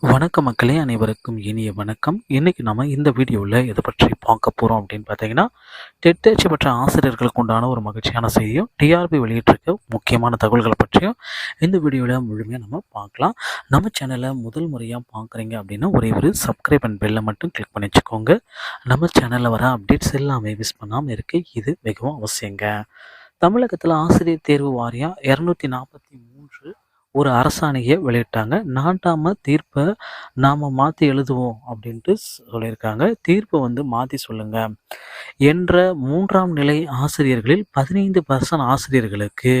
வணக்கம் மக்களே, அனைவருக்கும் இனிய வணக்கம். இன்னைக்கு நம்ம இந்த வீடியோவில் எதை பற்றி பார்க்க போகிறோம் அப்படின்னு பார்த்தீங்கன்னா, டெட் தேர்ச்சி பெற்ற ஆசிரியர்களுக்கு உண்டான ஒரு மகிழ்ச்சியான செய்தியும், டிஆர்பி வெளியிட்டிருக்க முக்கியமான தகவல்களை பற்றியும் இந்த வீடியோவில் முழுமையாக நம்ம பார்க்கலாம். நம்ம சேனலை முதல் முறையாக பார்க்குறீங்க அப்படின்னா ஒரே ஒரு சப்ஸ்கிரைப் அண்ட் பெல்லை மட்டும் கிளிக் பண்ணி வச்சுக்கோங்க. நம்ம சேனலில் வர அப்டேட்ஸ் எல்லாமே மிஸ் பண்ணாமல் இருக்க இது மிகவும் அவசியங்க. தமிழகத்தில் ஆசிரியர் தேர்வு வாரியம் 243 ஒரு அரசாணையை வெளியிட்டாங்க. நாட்டாம தீர்ப்பை நாம மாற்றி எழுதுவோம் அப்படின்ட்டு சொல்லியிருக்காங்க. தீர்ப்பை மாற்றி சொல்லுங்க என்ற 3ஆம் நிலை ஆசிரியர்களில் 15% ஆசிரியர்களுக்கு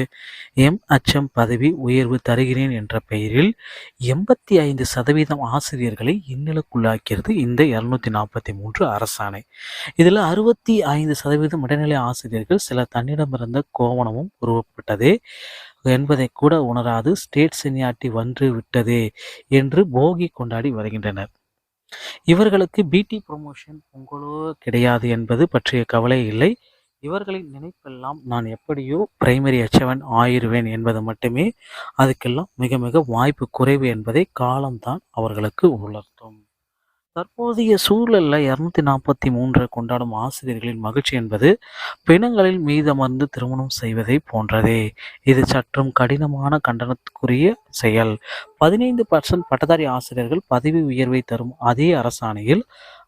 எம்ஹெச்எம் பதவி உயர்வு தருகிறேன் என்ற பெயரில் 85% ஆசிரியர்களை இன்னலுக்குள்ளாக்கிறது இந்த 243 அரசாணை. இதில் 65% இடைநிலை ஆசிரியர்கள் சில தன்னிடமிருந்த கோவணமும் உருவப்பட்டதே என்பதை கூட உணராது ஸ்டேட் சீனியாரிட்டி வந்து விட்டதே என்று போகி கொண்டாடி வருகின்றனர். இவர்களுக்கு பிடி ப்ரொமோஷன் பொங்கலோ கிடையாது என்பது பற்றிய கவலை இல்லை. இவர்களின் நினைப்பெல்லாம் நான் எப்படியோ பிரைமரி அச்சவன் ஆயிருவேன் என்பது மட்டுமே. அதுக்கெல்லாம் மிக மிக வாய்ப்பு குறைவு என்பதை காலம்தான் அவர்களுக்கு உணர்த்தும். தற்போதைய சூழலில் 243 கொண்டாடும் ஆசிரியர்களின் மகிழ்ச்சி என்பது பிணங்களில் மீதமர்ந்து திருமணம் செய்வதை போன்றதே. இது சற்றும் கடினமான கண்டனத்துக்குரிய செயல். 15% பட்டதாரி ஆசிரியர்கள் பதவி உயர்வை தரும் அதே அரசாணையில்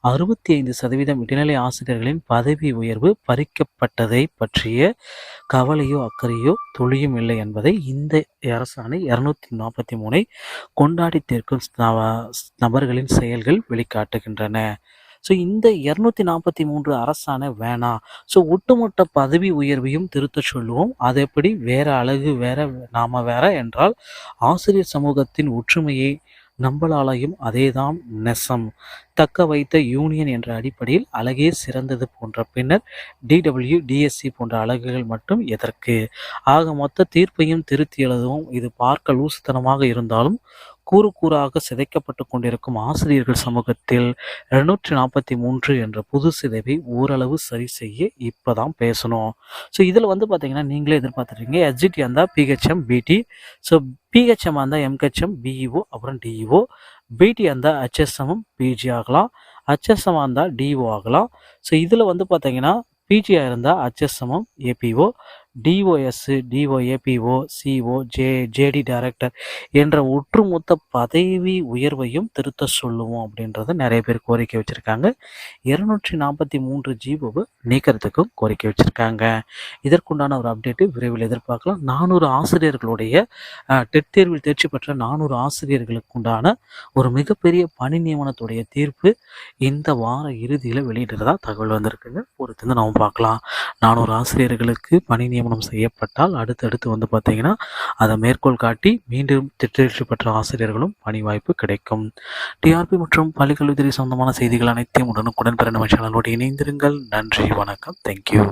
65% இடைநிலை ஆசிரியர்களின் பதவி உயர்வு பறிக்கப்பட்டதை பற்றிய கவலையோ அக்கறையோ துளியும் இல்லை என்பதை இந்த அரசாணை 243 கொண்டாடி தீர்க்கும் நபர்களின் செயல்கள் வெளிக்காட்டுகின்றன. ஸோ இந்த 243 அரசாணை வேணாம். ஸோ ஒட்டுமொத்த பதவி உயர்வையும் திருத்த சொல்லுவோம். அது எப்படி வேற அழகு வேற நாம வேற என்றால் ஆசிரியர் சமூகத்தின் ஒற்றுமையை நம்பலாலையும் அதேதான் நெசம் தக்க வைத்த யூனியன் என்ற அடிப்படையில் அழகே சிறந்தது போன்ற பின்னர் டிடபிள்யூ டிஎஸ்சி போன்ற அழகுகள் மட்டும் எதற்கு? ஆக மொத்த தீர்ப்பையும் திருத்தி எழுதுவோம். இது பார்க்க லூசுத்தனமாக இருந்தாலும் கூறு கூறாக சிதைக்கப்பட்டு கொண்டிருக்கும் ஆசிரியர்கள் சமூகத்தில் 243 என்ற புது சிதைவை ஓரளவு சரி செய்ய இப்போதான் பேசணும். ஸோ இதில் பார்த்தீங்கன்னா நீங்களே எதிர்பார்த்துருக்கீங்க எஸ்ஜிடி இருந்தால் பிஹெச்எம் பிடி, ஸோ பிஹெச்எம் இருந்தால் எம்ஹெச்எம் பிஇஓ அப்புறம் டிஇஓ, பிடி இருந்தால் ஹெச்எஸ்எம்மும் பிஜி ஆகலாம், ஹெச்எஸ்எம் இருந்தால் டிஓ ஆகலாம். ஸோ இதில் பார்த்தீங்கன்னா பிஜியாக இருந்தால் ஹெச்எஸ்எம்மும் APO, DOS DOAPO CO JD director என்ற ஒட்டுமொத்த பதவி உயர்வையும் திருத்த சொல்லுவோம் அப்படின்றத நிறைய பேர் கோரிக்கை வச்சுருக்காங்க. 243 ஜிஓவை நீக்கிறதுக்கும் கோரிக்கை வச்சுருக்காங்க. இதற்குண்டான ஒரு அப்டேட்டு விரைவில் எதிர்பார்க்கலாம். 400 ஆசிரியர்களுடைய டெட் தேர்வில் தேர்ச்சி பெற்ற 400 ஆசிரியர்களுக்கு உண்டான ஒரு மிகப்பெரிய பணி நியமனத்துடைய தீர்ப்பு இந்த வார இறுதியில் வெளியிடுறதா தகவல் வந்திருக்குங்க. பொறுத்து நம்ம பார்க்கலாம். 400 ஆசிரியர்களுக்கு பணி நியமனம் செய்யப்பட்டால் அடுத்தடுத்து பார்த்தீங்கன்னா அதை மேற்கோள் காட்டி மீண்டும் தேர்ச்சி பெற்ற ஆசிரியர்களும் பணி வாய்ப்பு கிடைக்கும். டிஆர்பி மற்றும் பள்ளிக்கல்வித்துறை சொந்தமான செய்திகள் அனைத்தையும் உடனுக்குடன் பெற நம்ம சேனலோடு இணைந்திருங்கள். நன்றி, வணக்கம், தேங்க்யூ.